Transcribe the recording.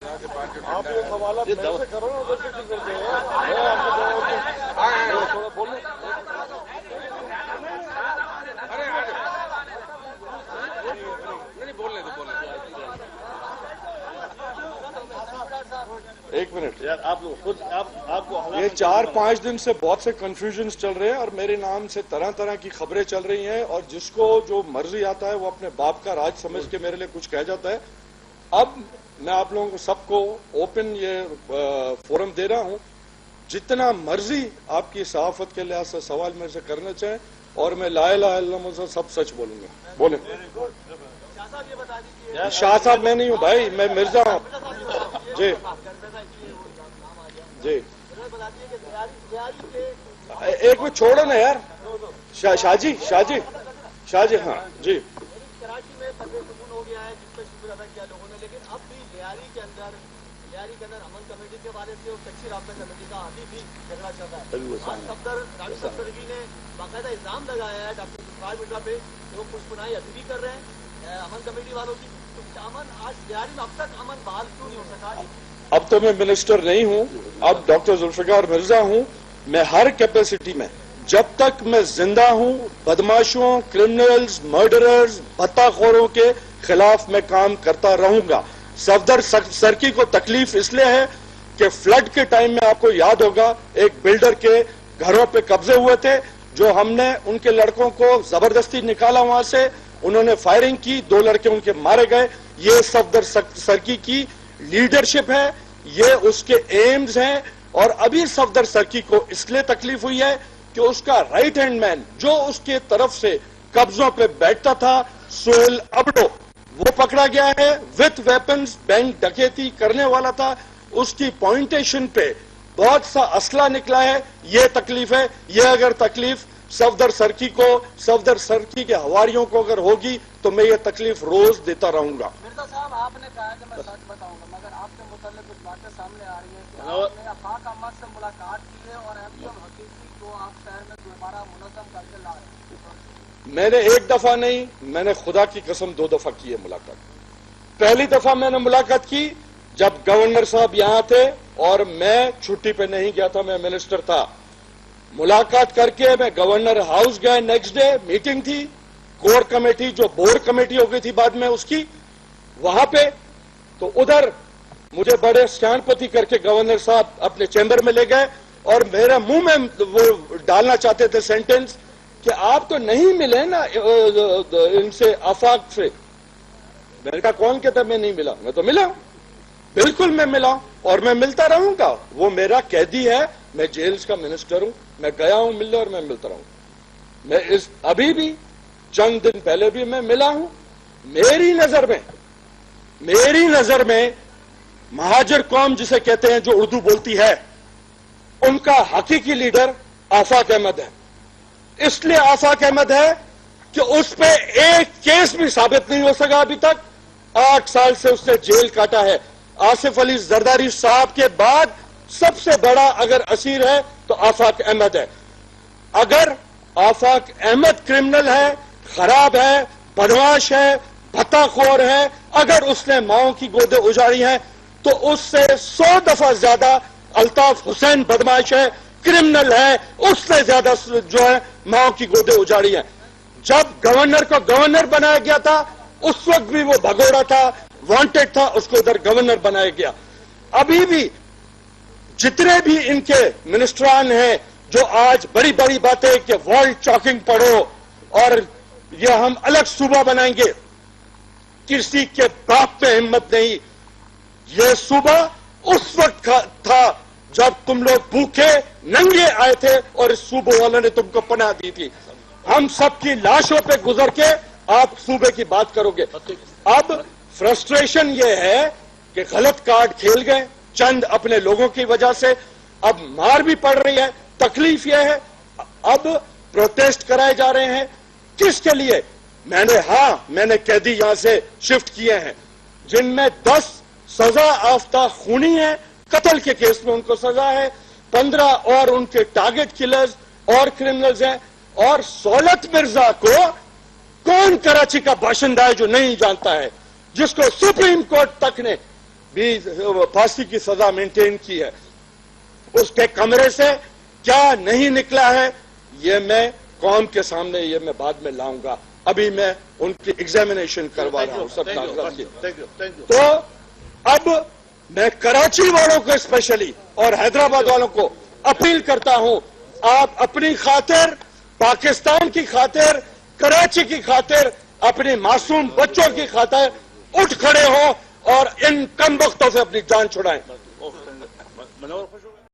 آپ یہ سوالات میرے سے کرو نا، ادھر سے کیوں کرتے ہیں؟ میں آپ کو تھوڑا بولوں. ایک منٹ یار، آپ خود آپ کو یہ 4-5 دن سے بہت سے کنفیوژنز چل رہے ہیں اور میرے نام سے طرح طرح کی خبریں چل رہی ہیں، اور جس کو جو مرضی آتا ہے وہ اپنے باپ کا راج سمجھ کے میرے لیے کچھ کہہ جاتا ہے. اب میں آپ لوگوں کو سب کو اوپن یہ فورم دے رہا ہوں، جتنا مرضی آپ کی صحافت کے لحاظ سے سوال میرے سے کرنا چاہیں، اور میں لا الہ الا اللہ سے سب سچ بولوں گا. بولیں. شاہ صاحب میں نہیں ہوں بھائی، میں مرزا ہوں. جی جی ایک منٹ چھوڑو نا یار. شاہ جی ہاں جی. کراچی میں سکون ہو گیا ہے جس پہ شکر ادا کیا لوگوں نے، لیکن اب بھی لیاری کے اندر امن کمیٹی کے حوالے سے اور کچی رابطہ کمیٹی کا ابھی بھی جھگڑا چل رہا ہے. آج صفدر ڈاکٹر صفدرجی نے باقاعدہ الزام لگایا ہے ڈاکٹر ظفار مرزا پہ کہ وہ پشپنائی ابھی بھی کر رہے ہیں امن کمیٹی والوں کی. امن آج لیاری میں اب تک امن بحال کیوں نہیں ہو سکا؟ اب تو میں منسٹر نہیں ہوں، اب ڈاکٹر ذوالفقار مرزا ہوں. میں ہر کیپیسٹی میں جب تک میں زندہ ہوں بدماشوں، کرمنلز، مرڈررز، بھتہ خوروں کے خلاف میں کام کرتا رہوں گا. صفدر سرکی کو تکلیف اس لیے ہے کہ فلڈ کے ٹائم میں آپ کو یاد ہوگا ایک بلڈر کے گھروں پہ قبضے ہوئے تھے، جو ہم نے ان کے لڑکوں کو زبردستی نکالا وہاں سے. انہوں نے فائرنگ کی، 2 لڑکے ان کے مارے گئے. یہ صفدر سرکی کی لیڈرشپ ہے، یہ اس کے ایمز ہیں. اور ابھی صفدر سرکی کو اس لیے تکلیف ہوئی ہے کہ اس کا رائٹ ہینڈ مین جو اس کے طرف سے قبضوں پہ بیٹھتا تھا، سہیل ابڑو، وہ پکڑا گیا ہے وتھ ویپنز. بینک ڈکیتی کرنے والا تھا، اس کی پوائنٹیشن پہ بہت سا اسلحہ نکلا ہے. یہ تکلیف ہے. یہ اگر تکلیف صفدر سرکی کو، صفدر سرکی کے حواریوں کو اگر ہوگی تو میں یہ تکلیف روز دیتا رہوں گا. مرزا صاحب آپ نے کہا کہ میں سچ بتاؤں گا، مگر آپ کے متعلق کچھ باتیں سامنے آ رہی ہیں کہ آپ نے آفاق احمد سے ملاقات کی ہے اور ایم حقیقی کو آپ شہر میں دوبارہ منظم کر کے لا رہے ہیں. میں نے 1 دفعہ نہیں، میں نے خدا کی قسم 2 دفعہ کی ہے ملاقات. پہلی دفعہ میں نے ملاقات کی جب گورنر صاحب یہاں تھے اور میں چھٹی پہ نہیں گیا تھا، میں منسٹر تھا. ملاقات کر کے میں گورنر ہاؤس گیا. نیکسٹ ڈے میٹنگ تھی کور کمیٹی، جو بورڈ کمیٹی ہو گئی تھی بعد میں اس کی، وہاں پہ. تو ادھر مجھے بڑے سیانپتی کر کے گورنر صاحب اپنے چیمبر میں لے گئے اور میرے منہ میں وہ ڈالنا چاہتے تھے سینٹنس کہ آپ تو نہیں ملے نا ان سے، آفاق سے. میں نے کہا کون کہتا میں نہیں ملا؟ میں تو ملا ہوں، بالکل میں ملا اور میں ملتا رہوں گا. وہ میرا قیدی ہے، میں جیلز کا منسٹر ہوں، میں گیا ہوں ملنے اور میں ملتا رہوں. میں ابھی بھی چند دن پہلے بھی میں ملا ہوں. میری نظر میں مہاجر قوم جسے کہتے ہیں جو اردو بولتی ہے، ان کا حقیقی لیڈر آفاق احمد ہے. اس لیے آفاق احمد ہے کہ اس پہ ایک کیس بھی ثابت نہیں ہو سکا ابھی تک. 8 سال سے اس نے جیل کاٹا ہے. آصف علی زرداری صاحب کے بعد سب سے بڑا اگر اسیر ہے تو آفاق احمد ہے. اگر آفاق احمد کرمنل ہے، خراب ہے، بدماش ہے، بھتہ خور ہے، اگر اس نے ماؤں کی گودیں اجاڑی ہیں تو اس سے 100 دفعہ زیادہ الطاف حسین بدماش ہے، کرمنل ہے، اس سے زیادہ جو ہے ماؤں کی گودیں اجاڑی ہیں. جب گورنر کو گورنر بنایا گیا تھا اس وقت بھی وہ بھگوڑا تھا، وانٹڈ تھا، اس کو ادھر گورنر بنایا گیا. ابھی بھی جتنے بھی ان کے منسٹران ہیں جو آج بڑی بڑی باتیں کہ ورلڈ چاکنگ پڑھو اور یہ ہم الگ صوبہ بنائیں گے، کسی کے باپ پہ ہمت نہیں. یہ صوبہ اس وقت تھا جب تم لوگ بھوکے ننگے آئے تھے اور اس صوبے والوں نے تم کو پناہ دی تھی. ہم سب کی لاشوں پہ گزر کے آپ صوبے کی بات کرو گے. اب فرسٹریشن یہ ہے کہ غلط کارڈ کھیل گئے چند اپنے لوگوں کی وجہ سے. اب مار بھی پڑ رہی ہے. تکلیف یہ ہے اب پروٹیسٹ کرائے جا رہے ہیں. کس کے لیے؟ میں نے قیدی یہاں سے شفٹ کیے ہیں جن میں 10 سزا یافتہ خونی ہیں، قتل کے کیس میں ان کو سزا ہے، 15 اور ان کے ٹارگٹ کلرز اور کرمنلز ہیں. اور سہولت مرزا کو کون کراچی کا باشندہ ہے جو نہیں جانتا ہے، جس کو سپریم کورٹ تک نے بھی پھانسی کی سزا مینٹین کی ہے، اس کے کمرے سے کیا نہیں نکلا ہے یہ میں قوم کے سامنے یہ میں بعد میں لاؤں گا. ابھی میں ان کی ایگزامینیشن کروا رہا ہوں سب کاغذات کی. تو اب میں کراچی والوں کو اسپیشلی اور حیدرآباد والوں کو اپیل کرتا ہوں، آپ اپنی خاطر، پاکستان کی خاطر، کراچی کی خاطر، اپنے معصوم بچوں کی خاطر اٹھ کھڑے ہو اور ان کم بختوں سے اپنی جان چھڑائیں. منور خوش